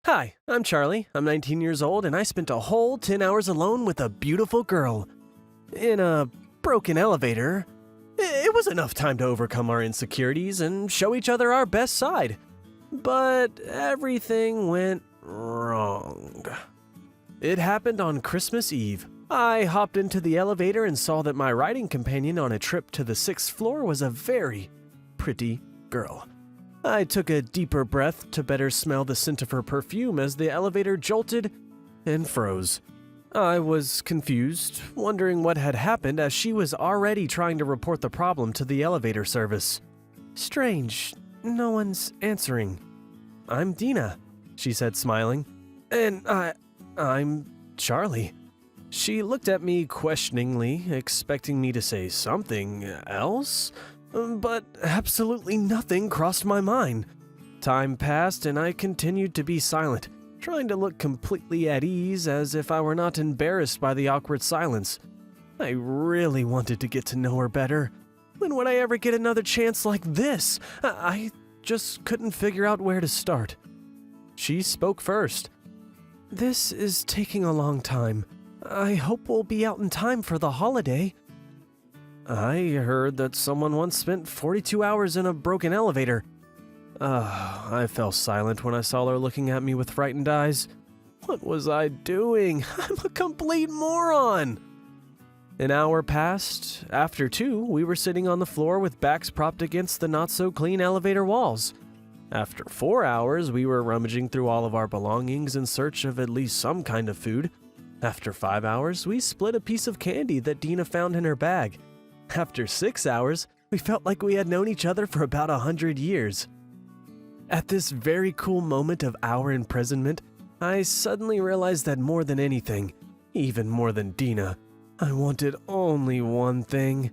Hi, I'm Charlie. I'm 19 years old and I spent a whole 10 hours alone with a beautiful girl. In a broken elevator. It was enough time to overcome our insecurities and show each other our best side. But everything went wrong. It happened on Christmas Eve. I hopped into the elevator and saw that my riding companion on a trip to the 6th floor was a very pretty girl. I took a deeper breath to better smell the scent of her perfume as the elevator jolted and froze. I was confused, wondering what had happened as she was already trying to report the problem to the elevator service. Strange, no one's answering. I'm Dina, she said, smiling. And I'm Charlie. She looked at me questioningly, expecting me to say something else, but absolutely nothing crossed my mind. Time passed and I continued to be silent, trying to look completely at ease as if I were not embarrassed by the awkward silence. I really wanted to get to know her better. When would I ever get another chance like this? I just couldn't figure out where to start. She spoke first. This is taking a long time. I hope we'll be out in time for the holiday. I heard that someone once spent 42 hours in a broken elevator. I fell silent when I saw her looking at me with frightened eyes. What was I doing? I'm a complete moron! An hour passed. After 2, we were sitting on the floor with backs propped against the not-so-clean elevator walls. After 4 hours, we were rummaging through all of our belongings in search of at least some kind of food. After 5 hours, we split a piece of candy that Dina found in her bag. After 6 hours, we felt like we had known each other for about 100 years. At this very cool moment of our imprisonment, I suddenly realized that more than anything, even more than Dina, I wanted only one thing.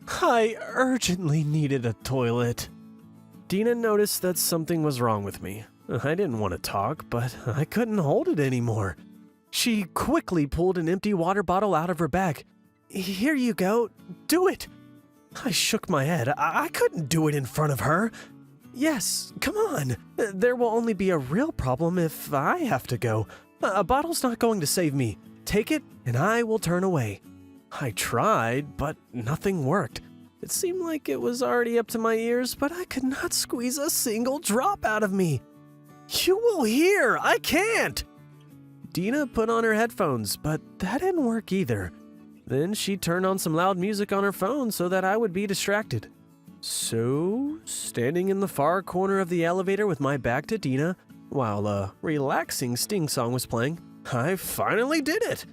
I urgently needed a toilet. Dina noticed that something was wrong with me. I didn't want to talk, but I couldn't hold it anymore. She quickly pulled an empty water bottle out of her bag. Here you go. Do it. I shook my head. I couldn't do it in front of her. Yes, come on. There will only be a real problem if I have to go. A bottle's not going to save me. Take it, and I will turn away. I tried, but nothing worked. It seemed like it was already up to my ears, but I could not squeeze a single drop out of me. You will hear. I can't. Dina put on her headphones, but that didn't work either. Then she turned on some loud music on her phone so that I would be distracted. So, standing in the far corner of the elevator with my back to Dina, while a relaxing Sting song was playing, I finally did it!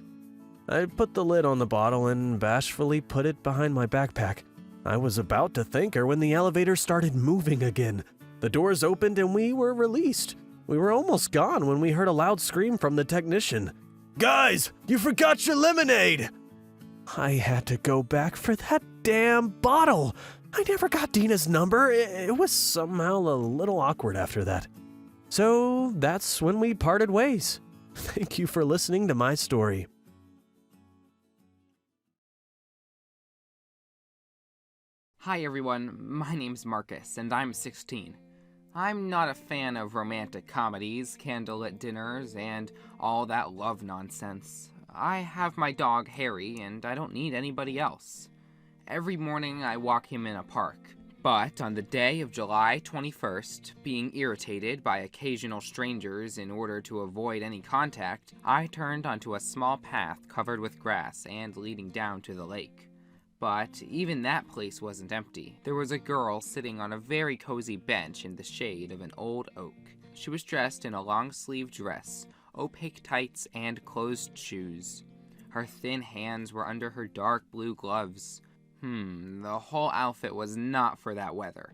I put the lid on the bottle and bashfully put it behind my backpack. I was about to thank her when the elevator started moving again. The doors opened and we were released. We were almost gone when we heard a loud scream from the technician. Guys, you forgot your lemonade! I had to go back for that damn bottle. I never got Dina's number. It was somehow a little awkward after that. So that's when we parted ways. Thank you for listening to my story. Hi everyone, my name's Marcus, and I'm 16. I'm not a fan of romantic comedies, candlelit dinners, and all that love nonsense. I have my dog Harry, and I don't need anybody else. Every morning I walk him in a park. But on the day of July 21st, being irritated by occasional strangers in order to avoid any contact, I turned onto a small path covered with grass and leading down to the lake. But even that place wasn't empty. There was a girl sitting on a very cozy bench in the shade of an old oak. She was dressed in a long-sleeved dress, opaque tights, and closed shoes. Her thin hands were under her dark blue gloves. The whole outfit was not for that weather.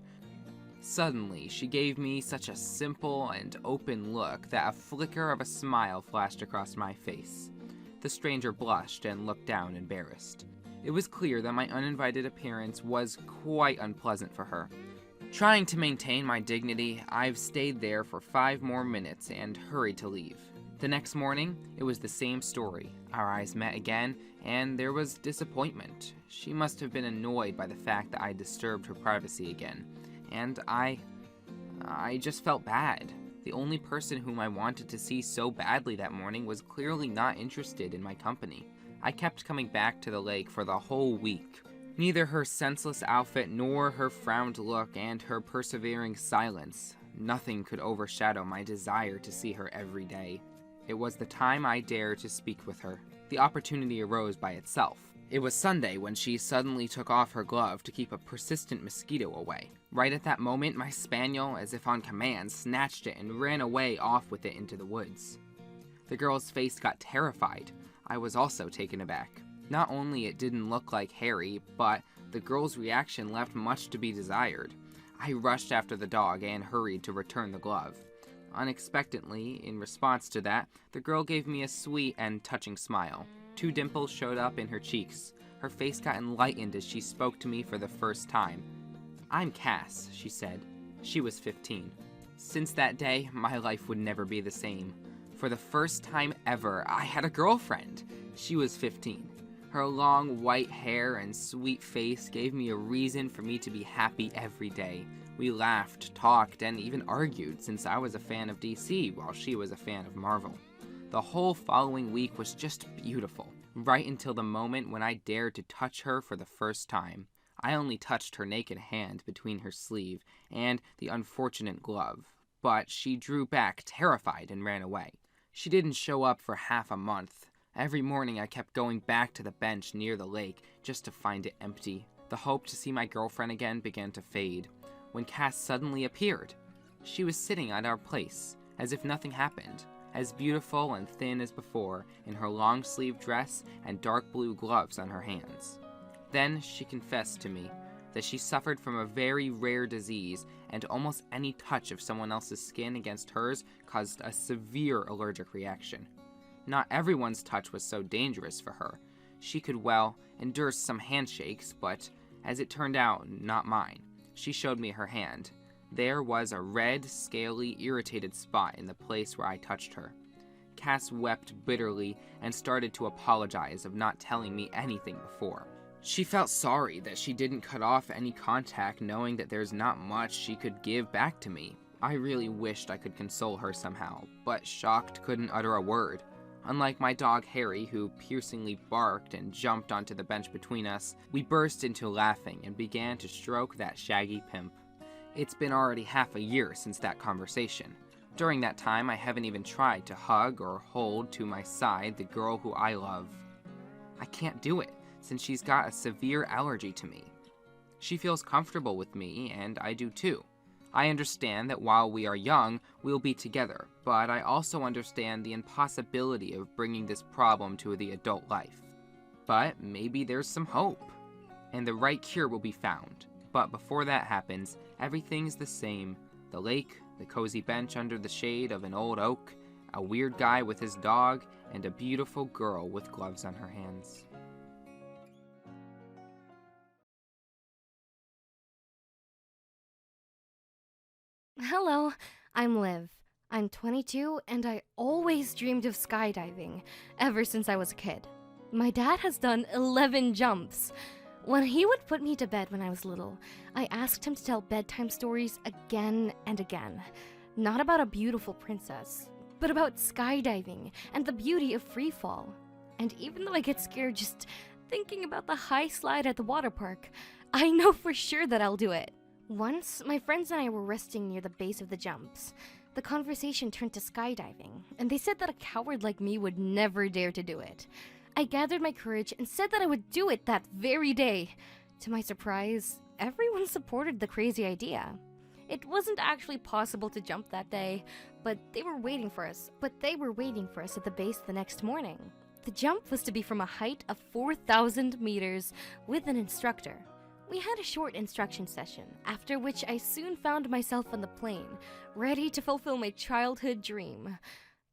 Suddenly, she gave me such a simple and open look that a flicker of a smile flashed across my face. The stranger blushed and looked down embarrassed. It was clear that my uninvited appearance was quite unpleasant for her. Trying to maintain my dignity, I've stayed there for 5 more minutes and hurried to leave. The next morning, it was the same story. Our eyes met again, and there was disappointment. She must have been annoyed by the fact that I disturbed her privacy again, and I just felt bad. The only person whom I wanted to see so badly that morning was clearly not interested in my company. I kept coming back to the lake for the whole week. Neither her senseless outfit nor her frowned look and her persevering silence, nothing could overshadow my desire to see her every day. It was the time I dared to speak with her. The opportunity arose by itself. It was Sunday when she suddenly took off her glove to keep a persistent mosquito away. Right at that moment, my spaniel, as if on command, snatched it and ran away off with it into the woods. The girl's face got terrified. I was also taken aback. Not only it didn't look like Harry, but the girl's reaction left much to be desired. I rushed after the dog and hurried to return the glove. Unexpectedly, in response to that, the girl gave me a sweet and touching smile. 2 dimples showed up in her cheeks. Her face got enlightened as she spoke to me for the first time. "I'm Cass," she said. She was 15. Since that day, my life would never be the same. For the first time ever, I had a girlfriend. She was 15. Her long white hair and sweet face gave me a reason for me to be happy every day. We laughed, talked, and even argued since I was a fan of DC while she was a fan of Marvel. The whole following week was just beautiful, right until the moment when I dared to touch her for the first time. I only touched her naked hand between her sleeve and the unfortunate glove, but she drew back terrified and ran away. She didn't show up for half a month. Every morning I kept going back to the bench near the lake just to find it empty. The hope to see my girlfriend again began to fade, when Cass suddenly appeared. She was sitting at our place, as if nothing happened, as beautiful and thin as before, in her long-sleeved dress and dark blue gloves on her hands. Then she confessed to me that she suffered from a very rare disease, and almost any touch of someone else's skin against hers caused a severe allergic reaction. Not everyone's touch was so dangerous for her. She could, well, endure some handshakes, but, as it turned out, not mine. She showed me her hand. There was a red, scaly, irritated spot in the place where I touched her. Cass wept bitterly and started to apologize of not telling me anything before. She felt sorry that she didn't cut off any contact, knowing that there's not much she could give back to me. I really wished I could console her somehow, but shocked couldn't utter a word. Unlike my dog Harry, who piercingly barked and jumped onto the bench between us, we burst into laughing and began to stroke that shaggy pimp. It's been already half a year since that conversation. During that time, I haven't even tried to hug or hold to my side the girl who I love. I can't do it, since she's got a severe allergy to me. She feels comfortable with me, and I do too. I understand that while we are young, we'll be together, but I also understand the impossibility of bringing this problem to the adult life. But maybe there's some hope, and the right cure will be found. But before that happens, everything's the same. The lake, the cozy bench under the shade of an old oak, a weird guy with his dog, and a beautiful girl with gloves on her hands. Hello, I'm Liv. I'm 22 and I always dreamed of skydiving, ever since I was a kid. My dad has done 11 jumps. When he would put me to bed when I was little, I asked him to tell bedtime stories again and again. Not about a beautiful princess, but about skydiving and the beauty of free fall. And even though I get scared just thinking about the high slide at the water park, I know for sure that I'll do it. Once, my friends and I were resting near the base of the jumps. The conversation turned to skydiving, and they said that a coward like me would never dare to do it. I gathered my courage and said that I would do it that very day. To my surprise, everyone supported the crazy idea. It wasn't actually possible to jump that day, but they were waiting for us at the base the next morning. The jump was to be from a height of 4,000 meters with an instructor. We had a short instruction session, after which I soon found myself on the plane, ready to fulfill my childhood dream.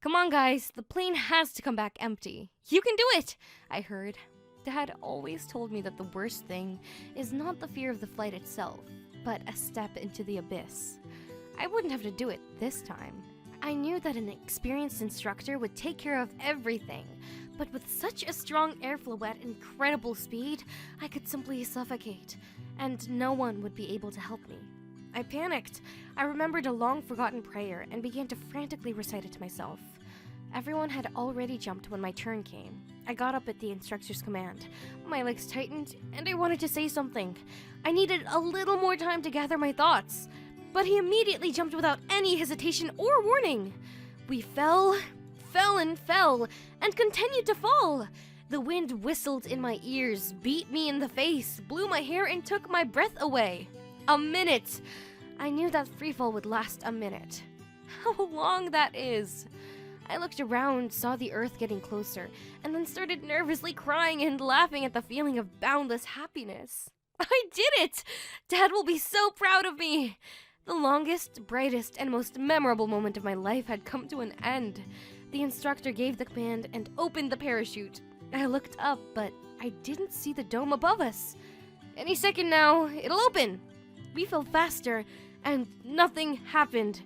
Come on, guys, the plane has to come back empty. You can do it, I heard. Dad always told me that the worst thing is not the fear of the flight itself, but a step into the abyss. I wouldn't have to do it this time. I knew that an experienced instructor would take care of everything, but with such a strong airflow at incredible speed, I could simply suffocate, and no one would be able to help me. I panicked. I remembered a long-forgotten prayer and began to frantically recite it to myself. Everyone had already jumped when my turn came. I got up at the instructor's command. My legs tightened, and I wanted to say something. I needed a little more time to gather my thoughts. But he immediately jumped without any hesitation or warning. We fell, and continued to fall. The wind whistled in my ears, beat me in the face, blew my hair, and took my breath away. A minute! I knew that freefall would last a minute. How long that is! I looked around, saw the earth getting closer, and then started nervously crying and laughing at the feeling of boundless happiness. I did it! Dad will be so proud of me! The longest, brightest, and most memorable moment of my life had come to an end. The instructor gave the command and opened the parachute. I looked up, but I didn't see the dome above us. Any second now, it'll open. We fell faster, and nothing happened.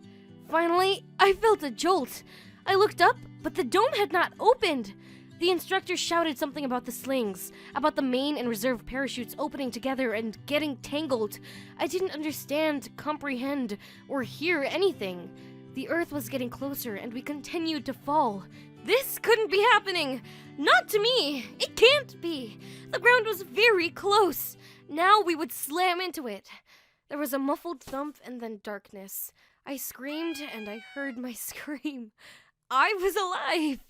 Finally, I felt a jolt. I looked up, but the dome had not opened. The instructor shouted something about the slings, about the main and reserve parachutes opening together and getting tangled. I didn't understand, comprehend, or hear anything. The earth was getting closer, and we continued to fall. This couldn't be happening! Not to me! It can't be! The ground was very close! Now we would slam into it. There was a muffled thump and then darkness. I screamed, and I heard my scream. I was alive!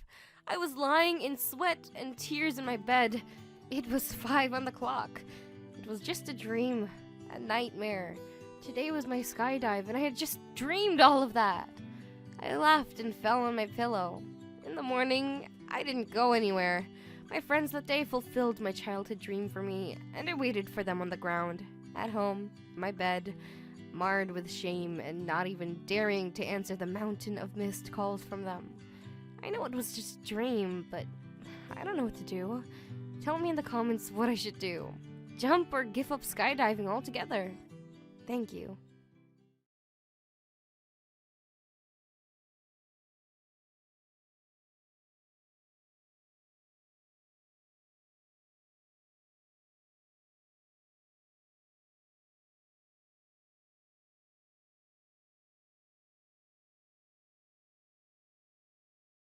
I was lying in sweat and tears in my bed. It was 5 on the clock. It was just a dream, a nightmare. Today was my skydive, and I had just dreamed all of that. I laughed and fell on my pillow. In the morning, I didn't go anywhere. My friends that day fulfilled my childhood dream for me, and I waited for them on the ground, at home, my bed, marred with shame and not even daring to answer the mountain of missed calls from them. I know it was just a dream, but I don't know what to do. Tell me in the comments what I should do. Jump or give up skydiving altogether. Thank you.